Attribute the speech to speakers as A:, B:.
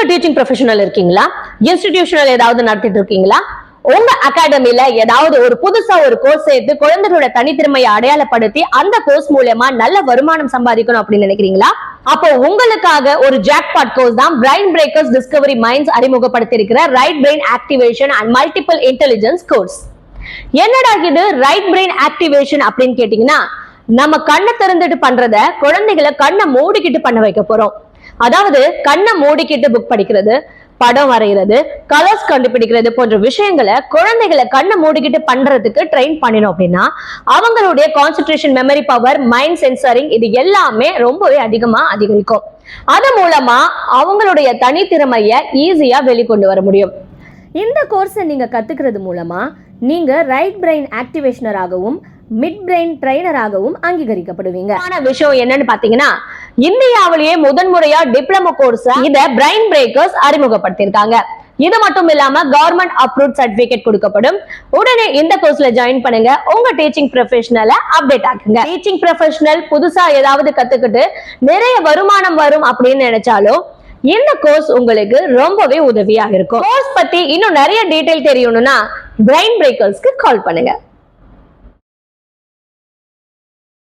A: Teaching professional இருக்கீங்களா? Institutional ஏதாவது நடத்திட்டு இருக்கீங்களா? உங்க அகாடமில ஏதாவது ஒரு புதுசா ஒரு கோர்ஸ் சேர்த்து குழந்தைகளோட தனித்திறமையை அடையாளப்படுத்தி அந்த கோர்ஸ் மூலமா நல்ல வருமானம் சம்பாதிக்கணும் அப்படின்னு நினைக்கிறீங்களா? அப்போ உங்களுக்காக ஒரு ஜாக்பாட் கோர்ஸ் தான் பிரைன் பிரேக்கர்ஸ் டிஸ்கவரி மைண்ட்ஸ் அறிமுகப்படுத்தி இருக்கிற right brain activation and multiple intelligence course. என்னடா இது ரைட் பிரெயின் ஆக்டிவேஷன் அப்படின்னு கேட்டீங்கன்னா, நம்ம கண்ணை திறந்துட்டு பண்றத குழந்தைகளை கண்ணை மூடிக்கிட்டு பண்ண வைக்க போறோம். அதாவது கண்ணை மூடிக்கிட்டு புக் படிக்கிறது, படம் வரைகிறது, கலர்ஸ் கண்டுபிடிக்கிறது போன்ற விஷயங்களை குழந்தைகளை கண்ணை மூடிக்கிட்டு பண்றதுக்கு ட்ரெயின் பண்ணினோம் அப்படின்னா அவங்களுடைய கான்சென்ட்ரேஷன், மெமரி பவர், மைண்ட் சென்சரிங் இது எல்லாமே ரொம்பவே அதிகரிக்கும். அது மூலமா அவங்களுடைய தனித்திறமையை ஈஸியா வெளிக்கொண்டு வர முடியும்.
B: இந்த கோர்ஸை நீங்க கத்துக்கிறது மூலமா நீங்க ரைட் பிரெயின் ஆக்டிவேஷனராகவும் மிட் பிரெயின் ட்ரெய்னராகவும் அங்கீகரிக்கப்படுவீங்க.
A: விஷயம் என்னன்னு பாத்தீங்கன்னா, இந்தியாவிலேயே முதன்முறையா டிப்ளமோ கோர்ஸ் இத பிரைன் பிரேக்கர்ஸ் அறிமுகப்படுத்தியிருக்காங்க. இது மட்டும் இல்லாம கவர்மெண்ட் அப்ரூவ்ட் சர்டிபிகேட் கொடுக்கப்படும். உடனே இந்த கோர்ஸ்ல ஜாயின் பண்ணுங்க. உங்க டீச்சிங் ப்ரொஃபஷனலை அப்டேட் ஆக்குங்க. டீச்சிங் ப்ரொஃபஷனல் புதுசா ஏதாவது கத்துக்கிட்டு நிறைய வருமானம் வரும் அப்படின்னு நினைச்சாலும் இந்த கோர்ஸ் உங்களுக்கு ரொம்பவே உதவியா இருக்கும். கோர்ஸ் பத்தி இன்னும் நிறைய டீடைல் தெரியணும்னா பிரைன் பிரேக்கர்ஸ்க்கு கால் பண்ணுங்க.